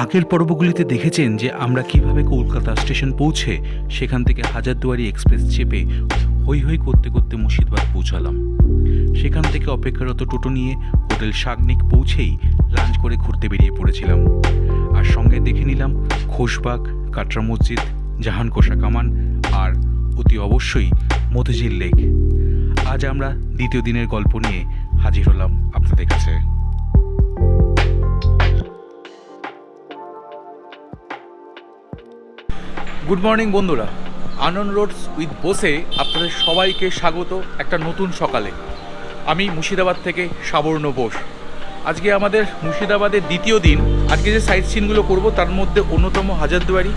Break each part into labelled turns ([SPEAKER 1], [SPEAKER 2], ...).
[SPEAKER 1] আগের পর্বগুলিতে দেখেছেন যে আমরা কিভাবে কলকাতা স্টেশন পৌঁছে সেখান থেকে হাজারদুয়ারি এক্সপ্রেস চেপে হৈ হৈ করতে করতে মুর্শিদাবাদ পৌঁছালাম। সেখান থেকে অপেক্ষারত টোটো নিয়ে হোটেল শাগনিক পৌঁছেই লাঞ্চ করে ঘুরতে বেরিয়ে পড়েছিলাম। আর সঙ্গে দেখে নিলাম খোশবাগ, কাটরা মসজিদ, জাহানকোষা কামান আর অতি অবশ্যই মতিঝিল লেক। আজ আমরা দ্বিতীয় দিনের গল্প নিয়ে হাজির হলাম আপনাদের কাছে। গুড মর্নিং বন্ধুরা, আনন্দ রোডস উইথ বোসে আপনাদের সবাইকে স্বাগত একটা নতুন সকালে। আমি মুর্শিদাবাদ থেকে সাবর্ণ বোস। আজকে আমাদের মুর্শিদাবাদের দ্বিতীয় দিন। আজকে যে সাইট সিনগুলো করব তার মধ্যে অন্যতম হাজারদুয়ারি,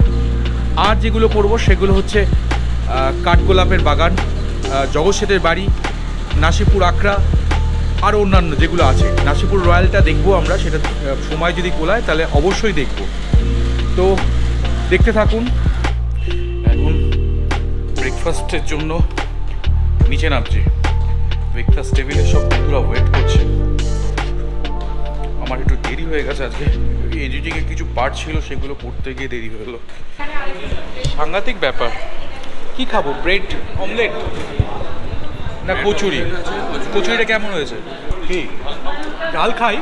[SPEAKER 1] আর যেগুলো করব সেগুলো হচ্ছে কাঠগোলাপের বাগান, জগৎ শেঠের বাড়ি, নাসিপুর আখড়া আর অন্যান্য যেগুলো আছে। নাসিপুর রয়্যালটা দেখবো আমরা, সেটা সময় যদি কোলায় তাহলে অবশ্যই দেখব। তো দেখতে থাকুন। এখন ব্রেকফাস্টের জন্য নিচে নামছি। ব্রেকফাস্ট টেবিলে সব বন্ধুরা ওয়েট করছে। আমার একটু দেরি হয়ে গেছে আজকে, এডিটিংয়ে কিছু পার্ট ছিল সেগুলো করতে গিয়ে দেরি হয়ে গেলো। সাংঘাতিক ব্যাপার। কি খাবো, ব্রেড অমলেট না কচুরি? কচুরিটা কেমন হয়েছে? কি ডাল খাই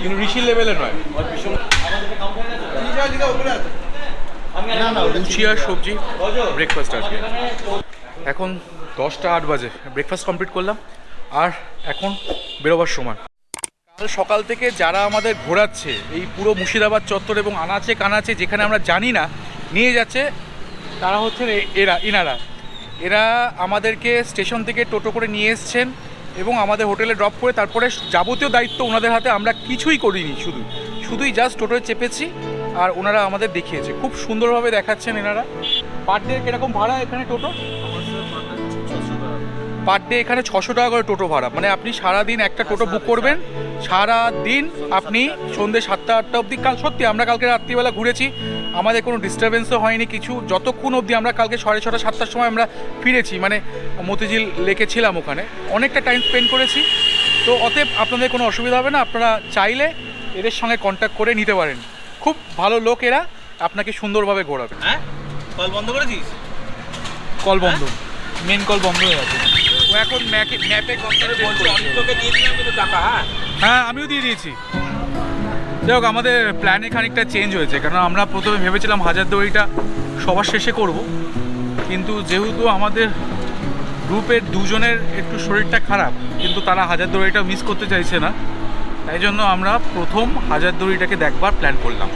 [SPEAKER 1] কিন্তু ঋষির লেভেলে নয়। লুচি আর সবজি ব্রেকফাস্ট আজকে। এখন 10:08 বাজে। ব্রেকফাস্ট কমপ্লিট করলাম আর এখন বেরোবার সময়। কাল সকাল থেকে যারা আমাদের ঘোরাচ্ছে এই পুরো মুর্শিদাবাদ চত্বর এবং আনাচে কানাচে যেখানে আমরা জানি না নিয়ে যাচ্ছে, তারা হচ্ছেন এরা আমাদেরকে স্টেশন থেকে টোটো করে নিয়ে এসছেন এবং আমাদের হোটেলে ড্রপ করে তারপরে যাবতীয় দায়িত্ব ওনাদের হাতে। আমরা কিছুই করিনি, শুধুই জাস্ট টোটোয় চেপেছি আর ওনারা আমাদের দেখিয়েছে। খুব সুন্দরভাবে দেখাচ্ছেন এনারা। পার ডে কীরকম ভাড়া এখানে টোটো? পার ডে এখানে 600 টাকা করে টোটো ভাড়া। মানে আপনি সারাদিন একটা টোটো বুক করবেন, সারাদিন আপনি সন্ধ্যে 7টা-8টা অবধি। সত্যি আমরা কালকে রাত্রিবেলা ঘুরেছি, আমাদের কোনো ডিস্টারবেন্সও হয়নি কিছু, যতক্ষণ অবধি আমরা কালকে 6:30-7টার সময় আমরা ফিরেছি। মানে মতিঝিল লেকে ছিলাম, ওখানে অনেকটা টাইম স্পেন্ড করেছি। তো অতএব আপনাদের কোনো অসুবিধা হবে না, আপনারা চাইলে এদের সঙ্গে কন্ট্যাক্ট করে নিতে পারেন। খুব ভালো লোক এরা, আপনাকে সুন্দরভাবে ঘোরাবে।
[SPEAKER 2] হ্যাঁ, কল বন্ধ করেছিস?
[SPEAKER 1] কল বন্ধ, মেন কল বন্ধ হয়ে গেছে। ও এখন ম্যাপে
[SPEAKER 2] তোকে দিয়ে দিলাম কিন্তু টাকা।
[SPEAKER 1] হ্যাঁ, আমিও দিয়ে দিয়েছি। যাই হোক, আমাদের প্ল্যানে খানিকটা চেঞ্জ হয়েছে, কারণ আমরা প্রথমে ভেবেছিলাম হাজারদুয়ারিটা সবার শেষে করব, কিন্তু যেহেতু আমাদের গ্রুপের দুজনের একটু শরীরটা খারাপ, কিন্তু তারা হাজারদুয়ারিটা মিস করতে চাইছে না, তাই জন্য আমরা প্রথম হাজারদুয়ারিটাকে দেখবার প্ল্যান করলাম।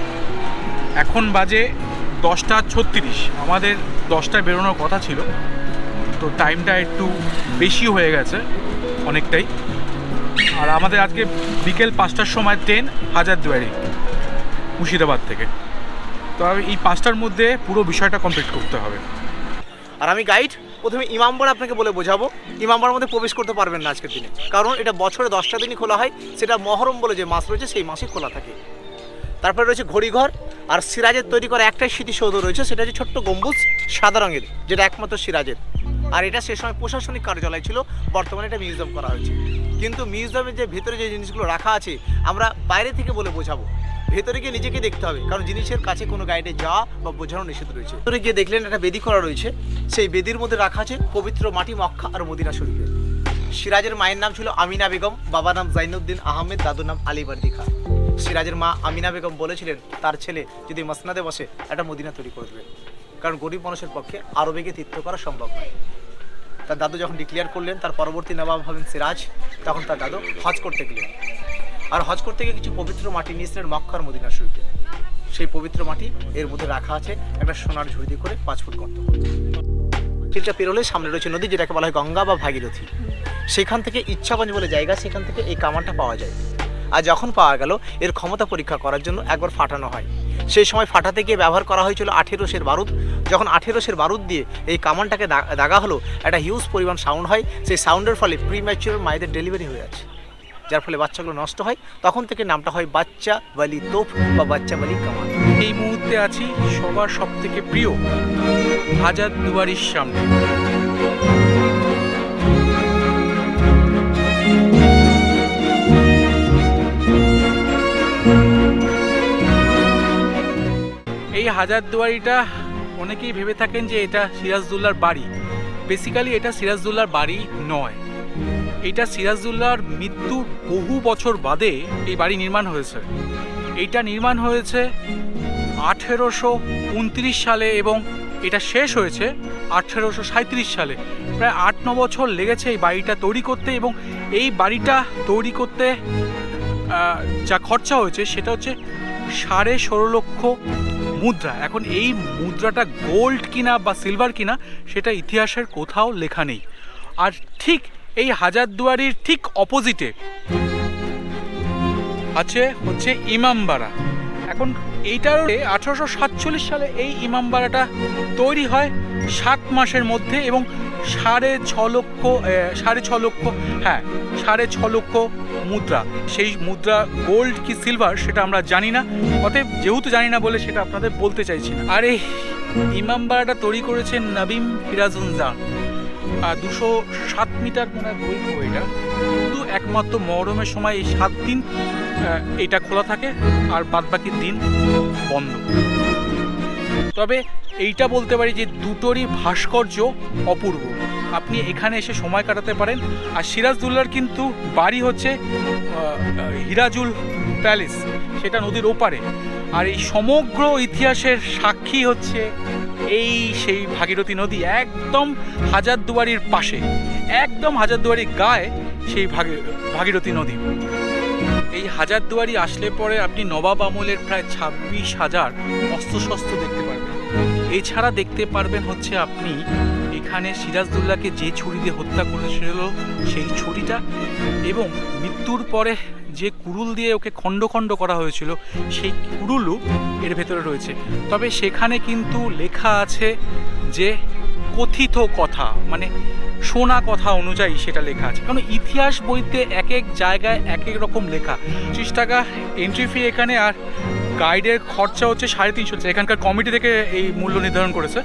[SPEAKER 1] এখন বাজে 10:36। আমাদের 10টায় বেরোনোর কথা ছিল, তো টাইমটা একটু বেশি হয়ে গেছে অনেকটাই। আর আমাদের আজকে বিকেল 5টার সময় ট্রেন হাজারদুয়ারি মুর্শিদাবাদ থেকে। তো এই 5টার মধ্যে পুরো বিষয়টা কমপ্লিট করতে হবে।
[SPEAKER 2] আর আমি গাইড। প্রথমে ইমামবাড়া আপনাকে বলে বোঝাবো। ইমামবাড়ার মধ্যে প্রবেশ করতে পারবেন না আজকের দিনে, কারণ এটা বছরে 10টা দিনই খোলা হয়। সেটা মহরম বলে যে মাস রয়েছে সেই মাসে খোলা থাকে। তারপরে রয়েছে ঘড়িঘর, আর সিরাজের তৈরি করা একটাই স্মৃতিসৌধ রয়েছে, সেটা হচ্ছে ছোট্ট গম্বুজ সাদা রঙের, যেটা একমাত্র সিরাজের। আর এটা সে সময় প্রশাসনিক কার্যালয় ছিল, বর্তমানে এটা মিউজিয়াম করা হয়েছে। কিন্তু মিউজিয়ামের যে ভেতরে যে জিনিসগুলো রাখা আছে আমরা বাইরে থেকে বলে বোঝাবো, ভেতরে গিয়ে নিজেকে দেখতে হবে, কারণ জিনিসের কাছে কোনো গাইডে যাওয়া বা বোঝানো নিষেধ রয়েছে। ভেতরে গিয়ে দেখলেন একটা বেদি করা রয়েছে, সেই বেদির মধ্যে রাখা আছে পবিত্র মাটি মক্কা আর মদিনা শরীফের। সিরাজের মায়ের নাম ছিল আমিনা বেগম, বাবার নাম জাইনুদ্দিন আহমেদ, দাদুর নাম আলী বার্দি খান। সিরাজের মা আমিনা বেগম বলেছিলেন তার ছেলে যদি মসনাদে বসে একটা মদিনা তৈরি করে দেবে, কারণ গরিব মানুষের পক্ষে আরবে গিয়ে তীর্থ করা সম্ভব নয়। তার দাদু যখন ডিক্লেয়ার করলেন, তার পরবর্তী নবাব হবেন সিরাজ, তখন তার দাদু হজ করতে গেলেন। আর হজ করতে গিয়ে কিছু পবিত্র মাটি নিয়েছিলেন মক্কার মদিনা শরীফে। সেই পবিত্র মাটি এর মধ্যে রাখা আছে একটা সোনার ঝুড়ি করে 5 ফুট গর্ত। টিলটা পেরোলে সামনে রয়েছে নদী, যেটাকে বলা হয় গঙ্গা বা ভাগীরথী। সেখান থেকে ইচ্ছাগঞ্জ বলে জায়গা, সেখান থেকে এই কামানটা পাওয়া যায়। আর যখন পাওয়া গেল, এর ক্ষমতা পরীক্ষা করার জন্য একবার ফাটানো হয়। সেই সময় ফাটাতে গিয়ে ব্যবহার করা হয়েছিল 1800 বারুদ। যখন 1800 বারুদ দিয়ে এই কামানটাকে দাগা হলো, একটা হিউজ পরিমাণ সাউন্ড হয়। সেই সাউন্ডের ফলে প্রিম্যাচিওর মায়েদের ডেলিভারি হয়ে আছে, যার ফলে বাচ্চাগুলো নষ্ট হয়। তখন থেকে নামটা হয় বাচ্চা বালি তোপ বা বাচ্চা বালি কামান।
[SPEAKER 1] এই মুহূর্তে আছি সবার সব থেকে প্রিয় হাজারদুয়ারির সামনে। এই হাজারদুয়ারিটা অনেকেই ভেবে থাকেন যে এটা সিরাজদৌল্লার বাড়ি। বেসিক্যালি এটা সিরাজদৌল্লার বাড়ি নয়, এটা সিরাজদৌল্লার মৃত্যুর বহু বছর বাদে এই বাড়ি নির্মাণ হয়েছে। এইটা নির্মাণ হয়েছে 1829 সালে এবং এটা শেষ হয়েছে 1837 সালে। প্রায় 8-9 বছর লেগেছে এই বাড়িটা তৈরি করতে, এবং এই বাড়িটা তৈরি করতে যা খরচা হয়েছে সেটা হচ্ছে 16.5 লক্ষ মুদ্রা। এখন এই মুদ্রাটা গোল্ড কিনা বা সিলভার কিনা সেটা ইতিহাসের কোথাও লেখা নেই। আর ঠিক এই হাজারদুয়ারির ঠিক অপোজিটে আছে হচ্ছে ইমামবাড়া। এখন এইটার 1847 সালে এই ইমামবাড়াটা তৈরি হয় 7 মাসের মধ্যে, এবং 6.5 লক্ষ মুদ্রা। সেই মুদ্রা গোল্ড কি সিলভার সেটা আমরা জানি না, অতএব যেহেতু জানি না বলে সেটা আপনাদের বলতে চাইছি না। আর এই ইমামবাড়াটা তৈরি করেছেন নবীম ফিরাজুনজান। 207 মিটার মনে হয় দৈর্ঘ্য এটা, কিন্তু একমাত্র মহরমের সময় এই 7 দিন এটা খোলা থাকে আর বাদবাকি দিন বন্ধ। তবে এইটা বলতে পারি যে দুটোরই ভাস্কর্য অপূর্ব, আপনি এখানে এসে সময় কাটাতে পারেন। আর সিরাজদৌল্লার কিন্তু বাড়ি হচ্ছে হিরাজুল প্যালেস, সেটা নদীর ওপারে। আর এই সমগ্র ইতিহাসের সাক্ষী হচ্ছে এই সেই ভাগীরথী নদী, একদম হাজারদুয়ারির পাশে, একদম হাজারদুয়ারির গায়ে সেই ভাগীরথী নদী। এই হাজারদুয়ারি আসলে পরে আপনি নবাব আমলের প্রায় 26,000 অস্ত্রশস্ত্র দেখতে পারবেন। এছাড়া দেখতে পারবেন হচ্ছে আপনি এখানে সিরাজদৌল্লাকে যে ছুরি দিয়ে হত্যা করেছিল সেই ছুরিটা, এবং মৃত্যুর পরে যে কুড়ুল দিয়ে ওকে খণ্ড খণ্ড করা হয়েছিল সেই কুড়ুলও এর ভেতরে রয়েছে। তবে সেখানে কিন্তু লেখা আছে যে কথিত কথা, মানে শোনা কথা অনুযায়ী সেটা লেখা আছে, কারণ ইতিহাস বইতে এক এক জায়গায় এক এক রকম লেখা। 30 টাকা এন্ট্রি ফি এখানে, আর গাইডের খরচা হচ্ছে 350। এখানকার কমিটি থেকে এই মূল্য নির্ধারণ করেছে।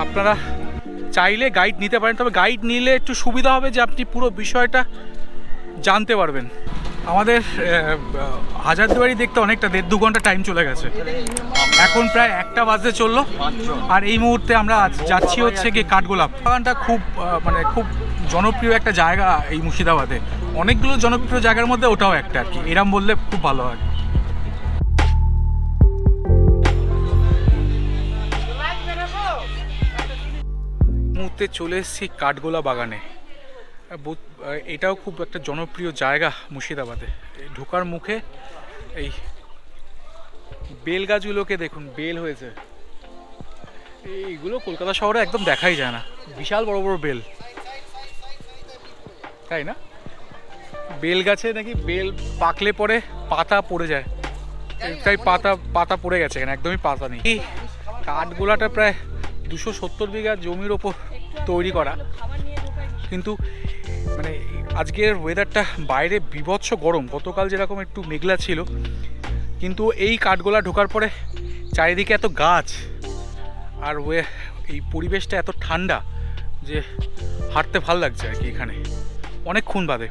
[SPEAKER 1] আপনারা চাইলে গাইড নিতে পারেন, তবে গাইড নিলে একটু সুবিধা হবে যে আপনি পুরো বিষয়টা জানতে পারবেন। আমাদের হাজারদুয়ারি দেখতে অনেকটা 1.5-2 ঘন্টা টাইম চলে গেছে, এখন প্রায় 1টা বাজতে চললো। আর এই মুহূর্তে আমরা যাচ্ছি হচ্ছে গিয়ে কাঠগোলাপ বাগানটা। খুব মানে খুব জনপ্রিয় একটা জায়গা এই মুর্শিদাবাদে, অনেকগুলো জনপ্রিয় জায়গার মধ্যে ওটাও একটা আর কি, এরম বললে খুব ভালো হয়। মুহূর্তে চলে এসেছি কাঠগোলা বাগানে। এটাও খুব একটা জনপ্রিয় জায়গা মুর্শিদাবাদে। ঢোকার মুখে এই বেল গাছগুলোকে দেখুন, বেল হয়েছে। এইগুলো কলকাতা শহরে একদম দেখাই যায় না, বিশাল বড় বড় বেল, তাই না? বেল গাছে নাকি বেল পাকলে পরে পাতা পড়ে যায়, তাই পাতা পড়ে গেছে এখানে, একদমই পাতা নেই। এই কাঠগোলাটা প্রায় 270 বিঘা জমির ওপর তৈরি করা, কিন্তু মানে আজকের ওয়েদারটা বাইরে বীভৎস গরম, গতকাল যেরকম একটু মেঘলা ছিল, কিন্তু এই কাঠগোলা ঢোকার পরে চারিদিকে এত গাছ আর এই পরিবেশটা এত ঠান্ডা যে হাঁটতে ভাল লাগছে আর কি। এখানে অনেকক্ষণ বাদে,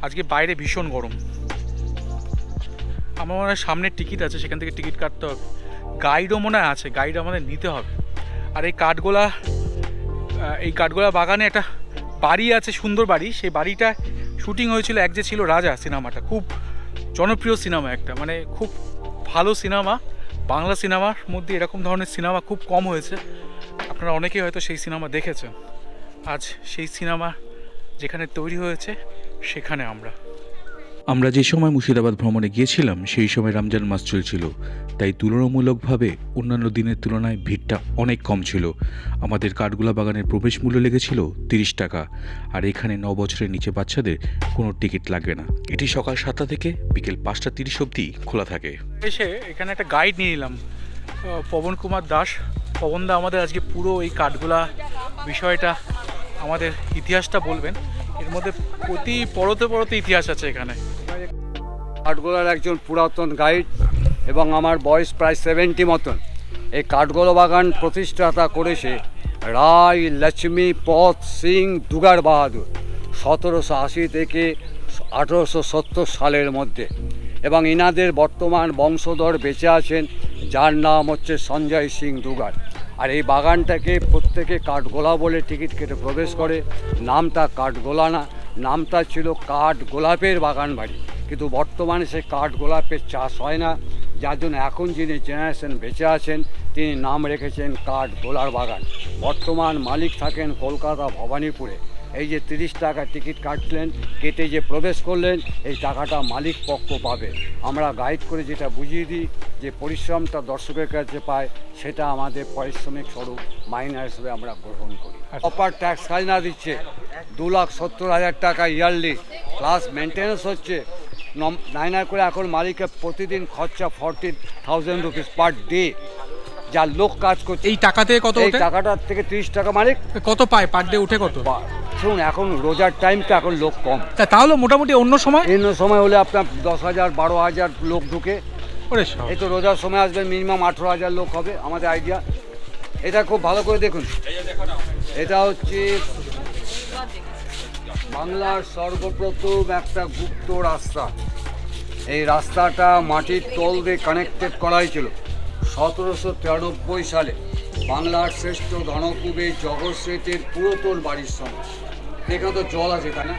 [SPEAKER 1] আজকে বাইরে ভীষণ গরম। আমার মনে হয় সামনে টিকিট আছে, সেখান থেকে টিকিট কাটতে হবে। গাইডও মনে হয় আছে, গাইড আমাদের নিতে হবে। আর এই কাঠগোলা বাগানে একটা বাড়ি আছে, সুন্দর বাড়ি। সেই বাড়িটা শুটিং হয়েছিল এক যে ছিল রাজা সিনেমাটা, খুব জনপ্রিয় সিনেমা একটা, মানে খুব ভালো সিনেমা। বাংলা সিনেমার মধ্যে এরকম ধরনের সিনেমা খুব কম হয়েছে, আপনারা অনেকেই হয়তো সেই সিনেমা দেখেছেন। আজ সেই সিনেমা যেখানে তৈরি হয়েছে সেখানে আমরা যে সময় মুর্শিদাবাদ ভ্রমণে গিয়েছিলাম সেই সময় রমজান মাস চলছিল, তাই তুলনামূলকভাবে অন্যান্য দিনের তুলনায় ভিড়টা অনেক কম ছিল। আমাদের কাঠগোলা বাগানের প্রবেশ মূল্য লেগেছিল 30 টাকা, আর এখানে 9 বছরের নিচে বাচ্চাদের কোনো টিকিট লাগবে না। এটি সকাল 7টা থেকে বিকেল 5টা 30 অবধি খোলা থাকে। এসে এখানে একটা গাইড নিয়ে নিলাম, পবন কুমার দাস। পবনদা আমাদের আজকে পুরো এই কাঠগোলা বিষয়টা, আমাদের ইতিহাসটা বলবেন। এর মধ্যে প্রতি পরতে ইতিহাস আছে এখানে।
[SPEAKER 3] কাঠগোলার একজন পুরাতন গাইড এবং আমার বয়স প্রায় 70 মতন। এই কাঠগোলা বাগান প্রতিষ্ঠাতা করেছে রায় লক্ষ্মী পদ সিং দুগার বাহাদুর 1780 থেকে 1870 সালের মধ্যে, এবং ইনাদের বর্তমান বংশধর বেঁচে আছেন যার নাম হচ্ছে সঞ্জয় সিং দুগার। আর এই বাগানটাকে প্রত্যেকে কাঠগোলা বলে টিকিট কেটে প্রবেশ করে। নামটা কাঠগোলা না, নামটা ছিল কাঠগোলাপের বাগান বাড়ি, কিন্তু বর্তমানে সেই কাঠগোলাপের চাষ হয় না, যার জন্য এখন যিনি জেনারেশন বেঁচে আছেন তিনি নাম রেখেছেন কাঠগোলার বাগান। বর্তমান মালিক থাকেন কলকাতা ভবানীপুরে। এই যে 30 টাকা টিকিট কাটলেন, কেটে যে প্রবেশ করলেন, এই টাকাটা মালিক পক্ষ পাবে। আমরা গাইড করে যেটা বুঝিয়ে দিই যে পরিশ্রমটা দর্শকের কাছে পায়, সেটা আমাদের পারিশ্রমিক স্বরূপ মাইনা হিসেবে আমরা গ্রহণ করি। প্রপার ট্যাক্স খাজনা দিচ্ছে 2,70,000 টাকা ইয়ারলি, প্লাস মেনটেন্যান্স হচ্ছে নাইনা করে। এখন মালিকের প্রতিদিন খরচা 40,000 রুপিস পার ডে, যা লোক কাজ করছে।
[SPEAKER 1] এই টাকাতে কত
[SPEAKER 3] এই
[SPEAKER 1] ওঠে?
[SPEAKER 3] টাকাটার থেকে 30 টাকা মালিক
[SPEAKER 1] কত পায় পার ডে, উঠে কত?
[SPEAKER 3] শুনুন, এখন রোজার টাইমটা এখন লোক কম,
[SPEAKER 1] তাহলে মোটামুটি অন্য সময়
[SPEAKER 3] অন্য সময় হলে আপনার 10,000 12,000 লোক ঢুকে।
[SPEAKER 1] ওরে সব।
[SPEAKER 3] এই তো রোজার সময় আসবেন, মিনিমাম 18,000 লোক হবে আমাদের আইডিয়া। এটা খুব ভালো করে দেখুন, এটা হচ্ছে বাংলার সর্বপ্রথম একটা গুপ্ত রাস্তা। এই রাস্তাটা মাটির তল দিয়ে কানেক্টেড করা হয়েছিল 1793 সালে বাংলার শ্রেষ্ঠ ধনকুবের জগৎ শেঠের পুরাতন বাড়ির সময়। এখানে তো জল আছে, তাই না?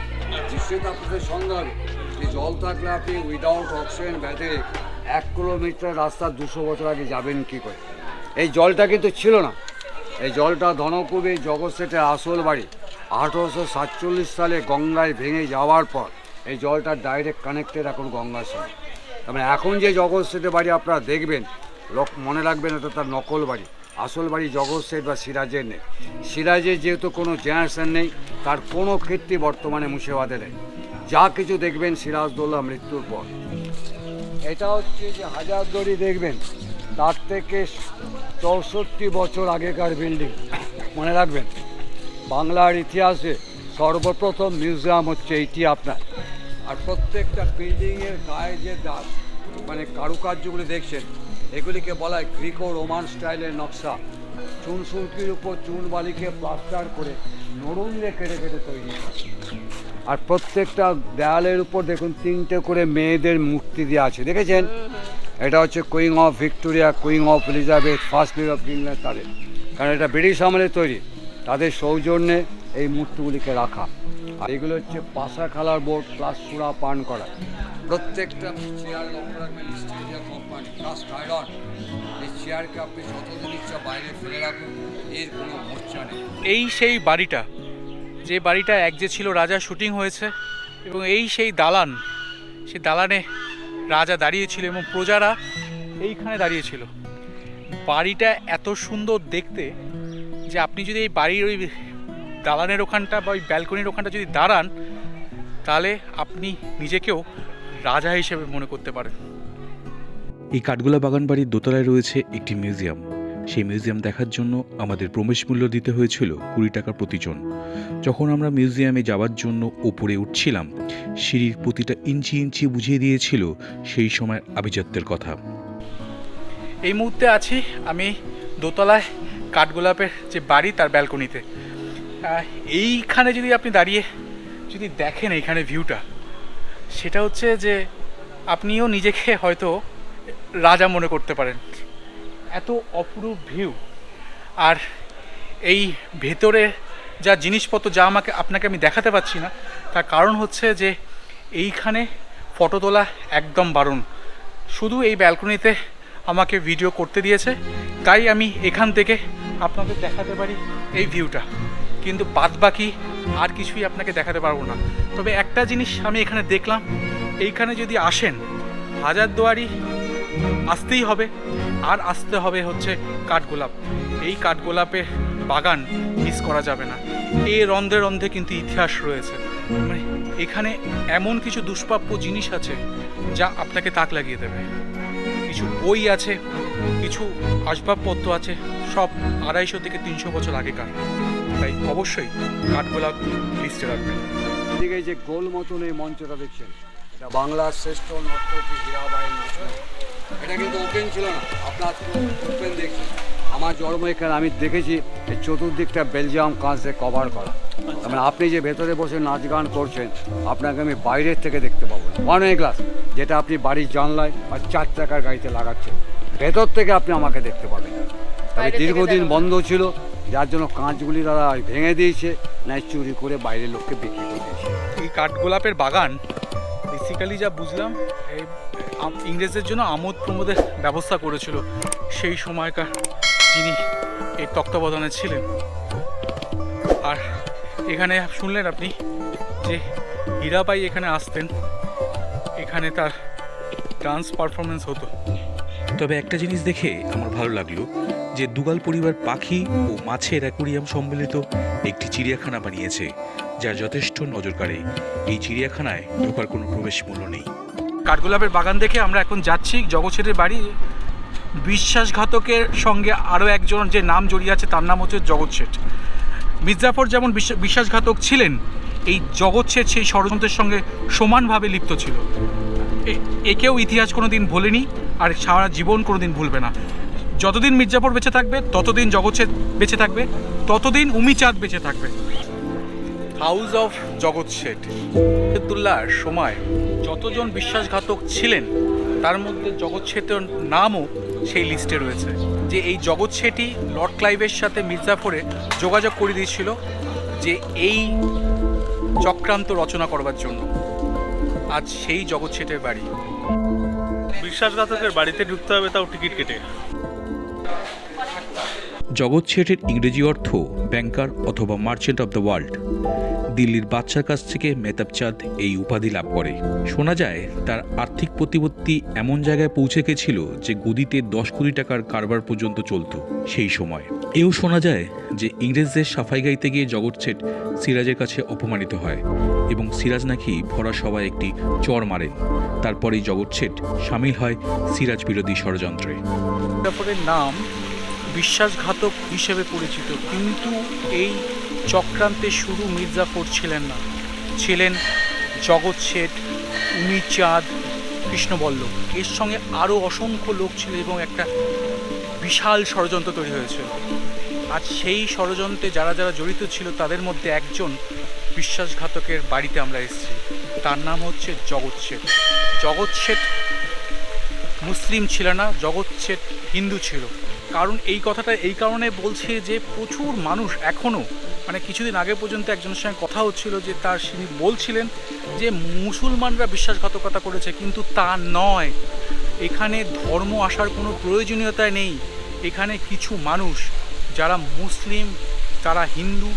[SPEAKER 3] নিশ্চয়ই তো আপনাদের সন্দেহ হবে যে জল থাকলে আপনি উইদাউট অক্সিজেন ব্যাধে 1 কিলোমিটার রাস্তা 200 বছর আগে যাবেন কী করে? এই জলটা কিন্তু ছিল না। এই জলটা ধনকুবের জগৎ শেঠের আসল বাড়ি 1847 সালে গঙ্গায় ভেঙে যাওয়ার পর এই জলটা ডাইরেক্ট কানেক্টেড এখন গঙ্গার সঙ্গে। তার এখন যে জগৎ শেঠের বাড়ি আপনারা দেখবেন, মনে রাখবেন এটা তার নকল বাড়ি। আসল বাড়ি জগৎ শেঠ বা সিরাজের নেই। সিরাজের যেহেতু কোনো জেনারেশন নেই, তার কোনো কীর্তি বর্তমানে মুর্শিদাবাদে নেই। যা কিছু দেখবেন সিরাজদৌল্লা মৃত্যুর পর। এটা হচ্ছে যে হাজারদুয়ারি দেখবেন, তার থেকে 64 বছর আগেকার বিল্ডিং। মনে রাখবেন, বাংলার ইতিহাসে সর্বপ্রথম মিউজিয়াম হচ্ছে এইটি আপনার। আর প্রত্যেকটা বিল্ডিংয়ের গায়ে যে দাগ, মানে কারুকার্যগুলি দেখছেন, এগুলিকে বলা হয় গ্রিকো রোমান স্টাইলের নকশা। চুন সুরকির উপর চুন বালিকে প্লাস্টার করে নরুন দিয়ে কেটে কেটে তৈরি। আর প্রত্যেকটা দেয়ালের উপর দেখুন 3টে করে মেয়েদের মূর্তি দেওয়া আছে, দেখেছেন? এটা হচ্ছে queen of Victoria, queen of Elizabeth, first lady of England, তাদের, কারণ এটা ব্রিটিশ আমলে তৈরি, তাদের সৌজন্যে এই মূর্তিগুলিকে রাখা। আর এগুলো হচ্ছে পাশা খেলার বোর্ড প্লাস সুরা পান করা। প্রত্যেকটা চেয়ার লক্ষ্য রাখবেন স্টেডিয়াম কোম্পানি কাস্ট আয়রন। এই চেয়ারকে আপনি যতদিন ইচ্ছা বাইরে ফেলে রাখুন, এর কোনো মোর্চা নেই।
[SPEAKER 1] এই সেই বাড়িটা, যে বাড়িটা এক যে ছিল রাজা শুটিং হয়েছে, এবং এই সেই দালান, সেই দালানে রাজা দাঁড়িয়েছিল এবং প্রজারা এইখানে দাঁড়িয়েছিল। বাড়িটা এত সুন্দর দেখতে যে আপনি যদি এই বাড়ির ওই দালানের ওখানটা বা ওই ব্যালকনির ওখানটা যদি দাঁড়ান, তাহলে আপনি নিজেকেও রাজা হিসেবে মনে করতে পারেন।
[SPEAKER 4] এই কাঠগোলা বাগান বাড়ির দোতলায় রয়েছে একটি মিউজিয়াম। সেই মিউজিয়াম দেখার জন্য আমাদের প্রবেশ মূল্য দিতে হয়েছিল 20 টাকা প্রতিজন। যখন আমরা মিউজিয়ামে যাওয়ার জন্য ওপরে উঠছিলাম, সিঁড়ির প্রতিটা ইঞ্চি ইঞ্চি বুঝিয়ে দিয়েছিল সেই সময় আভিজাত্যের কথা।
[SPEAKER 1] এই মুহূর্তে আছি আমি দোতলায় কাঠগোলাপের যে বাড়ি তার ব্যালকনিতে। এইখানে যদি আপনি দাঁড়িয়ে যদি দেখেন এইখানে ভিউটা, সেটা হচ্ছে যে আপনিও নিজেকে হয়তো রাজা মনে করতে পারেন। এত অপরূপ ভিউ। আর এই ভেতরে যা জিনিসপত্র যা আপনাকে আমি দেখাতে পাচ্ছি না, তার কারণ হচ্ছে যে এইখানে ফটো তোলা একদম বারণ। শুধু এই ব্যালকনিতে আমাকে ভিডিও করতে দিয়েছে, তাই আমি এখান থেকে আপনাদের দেখাতে পারি এই ভিউটা, কিন্তু বাদবাকি আর কিছুই আপনাকে দেখাতে পারবো না। তবে একটা জিনিস আমি এখানে দেখলাম, এইখানে যদি আসেন হাজারদুয়ারি আসতেই হবে, আর আসতে হবে হচ্ছে কাঠগোলাপ। এই কাঠগোলাপের বাগান মিস করা যাবে না। এই রন্ধে রন্ধে কিন্তু ইতিহাস রয়েছে, মানে এখানে এমন কিছু দুষ্প্রাপ্য জিনিস আছে যা আপনাকে তাক লাগিয়ে দেবে। কিছু বই আছে, কিছু আসবাবপত্র আছে, সব 250 থেকে 300 বছর আগেকার। তাই অবশ্যই কাঠগোলাপ লিস্টে রাখবেন।
[SPEAKER 3] এদিকে যে গোল মতন এই মঞ্চটা দেখছেন, এটা বাংলার শ্রেষ্ঠ নর্তকী হীরাবাইয়ের নাচ। এটা কিন্তু ওপেন ছিল না, আপনার ওপেন দেখছেন। আমার জন্ম এখানে, আমি দেখেছি এই চতুর্দিকটা বেলজিয়াম কাঁচ দিয়ে কভার করা। মানে আপনি যে ভেতরে বসে নাচ গান করছেন, আপনাকে আমি বাইরের থেকে দেখতে পাবো না। ওয়ান ওয়ে গ্লাস, যেটা আপনি বাড়ির জানলায় বা 4 চাকার গাড়িতে লাগাচ্ছেন, ভেতর থেকে আপনি আমাকে দেখতে পাবেন। তবে দীর্ঘদিন বন্ধ ছিল, যার জন্য কাঁচগুলি তারা ভেঙে দিয়েছে, নাই চুরি করে বাইরের লোককে বিক্রি করে দিয়েছে।
[SPEAKER 1] এই কাঠগোলাপের বাগান বেসিক্যালি যা বুঝলাম এই ইংরেজদের জন্য আমোদ প্রমোদের ব্যবস্থা করেছিল সেই সময়কার যিনি এই তত্ত্বাবধানে ছিলেন। আর এখানে শুনলেন আপনি যে হীরাবাই এখানে আসতেন, এখানে তার ডান্স পারফরমেন্স হতো।
[SPEAKER 4] তবে একটা জিনিস দেখে আমার ভালো লাগলো যে দুগাল পরিবার পাখি ও মাছের অ্যাকোরিয়াম সম্মিলিত একটি চিড়িয়াখানা বানিয়েছে, যা যথেষ্ট নজর কাড়ে। এই চিড়িয়াখানায় ঢোকার কোনো প্রবেশ মূল্য নেই।
[SPEAKER 1] কাঠগোলাপের বাগান দেখে আমরা এখন যাচ্ছি জগৎ শেঠের বাড়ি। বিশ্বাসঘাতকের সঙ্গে আরও একজন যে নাম জড়িয়ে আছে তার নাম হচ্ছে জগৎ শেঠ। মির্জাফর যেমন বিশ্বাসঘাতক ছিলেন, এই জগৎ শেঠ সেই ষড়যন্ত্রের সঙ্গে সমানভাবে লিপ্ত ছিল। একেও ইতিহাস কোনো দিন ভোলেনি, আর সারা জীবন কোনো দিন ভুলবে না। যতদিন মির্জাফর বেঁচে থাকবে ততদিন জগৎ শেঠ বেঁচে থাকবে, ততদিন উমিচাঁদ বেঁচে থাকবে। হাউস অফ জগৎ শেঠ আবদুল্লাহর সময় যতজন বিশ্বাসঘাতক ছিলেন তার মধ্যে জগৎ শেঠের নামও সেই লিস্টে রয়েছে। যে এই জগৎ শেঠই লর্ড ক্লাইভের সাথে মির্জাফরে যোগাযোগ করে দিয়েছিল যে এই চক্রান্ত রচনা করবার জন্য। আজ সেই জগৎ শেঠের বাড়ি।
[SPEAKER 5] বিশ্বাসঘাতকের বাড়িতে ঢুকতে হবে, তাও টিকিট কেটে।
[SPEAKER 4] জগৎ শেঠের ইংরেজি অর্থ ব্যাংকার অথবা মার্চেন্ট অফ দ্য ওয়ার্ল্ড। দিল্লির বাদশার কাছ থেকে মেহতাব চাঁদ এই উপাধি লাভ করে। শোনা যায় তার আর্থিক প্রতিপত্তি এমন জায়গায় পৌঁছে গেছিল যে গদিতে 10 কোটি টাকার কারবার পর্যন্ত চলত সেই সময়। এও শোনা যায় যে ইংরেজদের সাফাই গাইতে গিয়ে জগৎ শেঠ সিরাজের কাছে অপমানিত হয় এবং সিরাজ নাকি ভরা সভায় একটি চর মারেন। তারপরেই জগৎ শেঠ সামিল হয় সিরাজ বিরোধী ষড়যন্ত্রে।
[SPEAKER 1] মির্জাফরের নাম বিশ্বাসঘাতক হিসেবে পরিচিত, কিন্তু এই চক্রান্তে শুধু মির্জাফর ছিলেন না, ছিলেন জগৎ শেঠ, উমিচাঁদ, কৃষ্ণবল্লভ। এর সঙ্গে আরও অসংখ্য লোক ছিল এবং একটা বিশাল ষড়যন্ত্র তৈরি হয়েছিল। আজ সেই ষড়যন্ত্রে যারা যারা জড়িত ছিল তাদের মধ্যে একজন বিশ্বাসঘাতকের বাড়িতে আমরা এসেছি। তার নাম হচ্ছে জগৎ শেঠ। জগৎ শেঠ মুসলিম ছিল না, জগৎ শেঠ হিন্দু ছিল। কারণ এই কথাটা এই কারণে বলছে যে প্রচুর মানুষ এখনও, মানে কিছুদিন আগে পর্যন্ত একজনের সঙ্গে কথা হচ্ছিল যে তিনি বলছিলেন যে মুসলমানরা বিশ্বাসঘাতকতা করেছে, কিন্তু তা নয়। এখানে ধর্ম আসার কোনো প্রয়োজনীয়তা নেই। এখানে কিছু মানুষ যারা মুসলিম, যারা হিন্দু,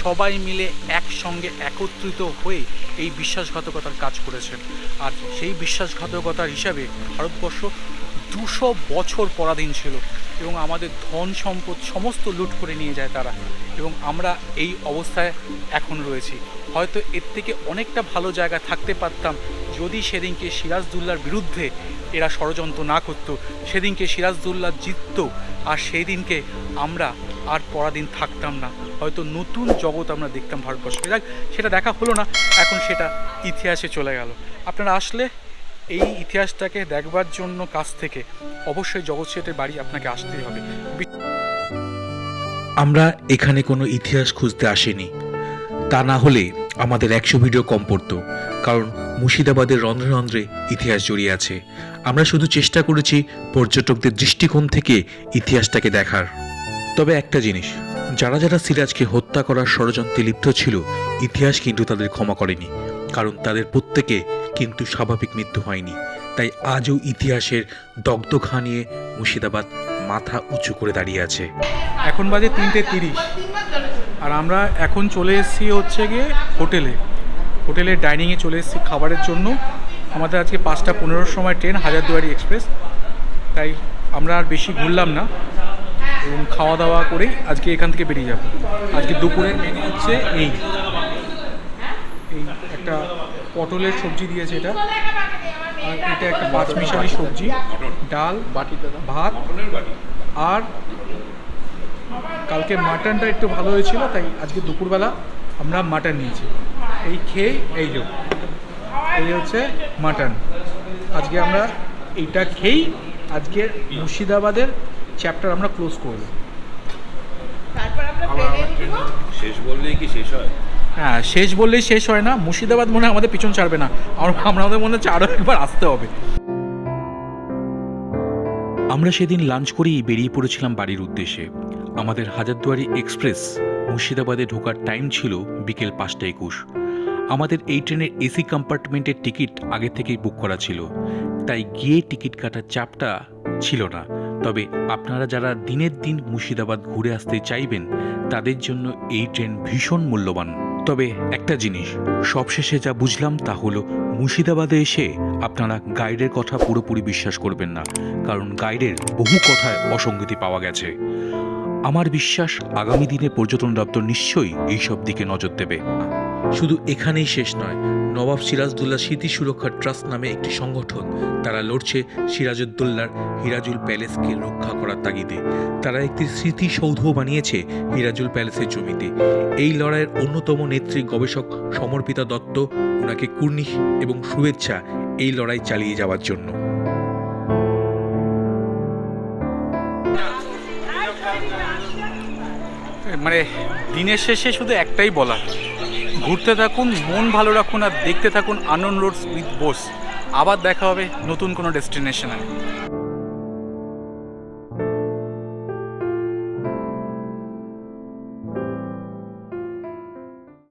[SPEAKER 1] সবাই মিলে একসঙ্গে একত্রিত হয়ে এই বিশ্বাসঘাতকতার কাজ করেছেন। আর সেই বিশ্বাসঘাতকতার হিসাবে ভারতবর্ষ 200 বছর পরাধীন ছিল এবং আমাদের ধন সম্পদ সমস্ত লুট করে নিয়ে যায় তারা, এবং আমরা এই অবস্থায় এখন রয়েছি। হয়তো এর থেকে অনেকটা ভালো জায়গা থাকতে পারতাম যদি সেদিনকে সিরাজদৌল্লার বিরুদ্ধে এরা ষড়যন্ত্র না করতো, সেদিনকে সিরাজদৌল্লা জিততো, আর সেই দিনকে আমরা আর পরাধীন থাকতাম না। হয়তো নতুন জগৎ আমরা দেখতাম ভারতবর্ষে। সেটা দেখা হলো না, এখন সেটা ইতিহাসে চলে গেল। আপনারা আসলে এই ইতিহাসটাকে দেখবার জন্য কাছ থেকে অবশ্যই জগৎ শেঠের বাড়ি আপনাকে আসতেই হবে।
[SPEAKER 4] আমরা এখানে কোনো ইতিহাস খুঁজতে আসিনি, তা না হলে আমাদের 100 ভিডিও কম পড়তো, কারণ মুর্শিদাবাদের রন্ধ্রে রন্ধ্রে ইতিহাস জড়িয়ে আছে। আমরা শুধু চেষ্টা করেছি পর্যটকদের দৃষ্টিকোণ থেকে ইতিহাসটাকে দেখার। তবে একটা জিনিস, যারা যারা সিরাজকে হত্যা করার ষড়যন্ত্রে লিপ্ত ছিল, ইতিহাস কিন্তু তাদের ক্ষমা করেনি, কারণ তাদের প্রত্যেকে কিন্তু স্বাভাবিক মৃত্যু হয়নি। তাই আজও ইতিহাসের দগ্ধঘা নিয়ে মুর্শিদাবাদ মাথা উঁচু করে দাঁড়িয়ে আছে।
[SPEAKER 1] এখন বাজে 3:30 আর আমরা এখন চলে এসেছি হচ্ছে গিয়ে হোটেলে ডাইনিংয়ে চলে এসেছি খাবারের জন্য। আমাদের আজকে 5:15 সময় ট্রেন, হাজারদুয়ারি এক্সপ্রেস। তাই আমরা আর বেশি ঘুরলাম না এবং খাওয়া দাওয়া করেই আজকে এখান থেকে বেরিয়ে যাব। আজকে দুপুরের মেনু হচ্ছে এই একটা পটলের সবজি দিয়েছে এটা, আর এটা একটা পাঁচমিশালি সবজি, ডাল, ভাত, আর কালকে মাটনটা একটু ভালো হয়েছিল তাই আজকে দুপুরবেলা আমরা মাটন নিয়েছি। এই খেয়ে এই হচ্ছে মাটন। আজকে আমরা এইটা খেয়েই আজকে মুর্শিদাবাদের চ্যাপ্টার আমরা ক্লোজ করব।
[SPEAKER 5] শেষ বললেই কি শেষ হয়?
[SPEAKER 1] হ্যাঁ, শেষ বললেই শেষ হয় না। মুর্শিদাবাদ মনে হয় আমাদের পিছন ছাড়বে না, আমাদের মনে হচ্ছে আরও একবার আসতে হবে।
[SPEAKER 4] আমরা সেদিন লাঞ্চ করেই বেরিয়ে পড়েছিলাম বাড়ির উদ্দেশ্যে। আমাদের হাজারদুয়ারি এক্সপ্রেস মুর্শিদাবাদে ঢোকার টাইম ছিল বিকেল 5:21। আমাদের এই ট্রেনের এসি কম্পার্টমেন্টের টিকিট আগে থেকেই বুক করা ছিল, তাই গিয়ে টিকিট কাটার চাপটা ছিল না। তবে আপনারা যারা দিনের দিন মুর্শিদাবাদ ঘুরে আসতে চাইবেন তাদের জন্য এই ট্রেন ভীষণ মূল্যবান। তবে একটা জিনিস সবশেষে যা বুঝলাম তা হলো মুর্শিদাবাদে এসে আপনারা গাইডের কথা পুরোপুরি বিশ্বাস করবেন না, কারণ গাইডের বহু কথায় অসঙ্গতি পাওয়া গেছে। আমার বিশ্বাস আগামী দিনে পর্যটন দপ্তর নিশ্চয়ই এইসব দিকে নজর দেবে। শুধু এখানেই শেষ নয়, নবাব সিরাজউদ্দৌলা স্মৃতি সুরক্ষা ট্রাস্ট নামে একটি সংগঠন, তারা লড়ছে সিরাজউদ্দৌলার হিরাজুল প্যালেসকে রক্ষা করার তাগিদে। তারা একটি স্মৃতিসৌধ বানিয়েছে হিরাজুল প্যালেসের জমিতে। এই লড়াইয়ের অন্যতম নেত্রী গবেষক সমর্পিতা দত্ত, ওনাকে কুর্নিশ এবং শুভেচ্ছা এই লড়াই চালিয়ে যাওয়ার জন্য।
[SPEAKER 1] মানে দিনের শেষে শুধু একটাই বলা, ঘুরতে থাকুন, মন ভালো রাখুন, আর দেখতে থাকুন আনন্দ রোডস উইথ বোস। আবার দেখা হবে নতুন কোনো ডেস্টিনেশনে।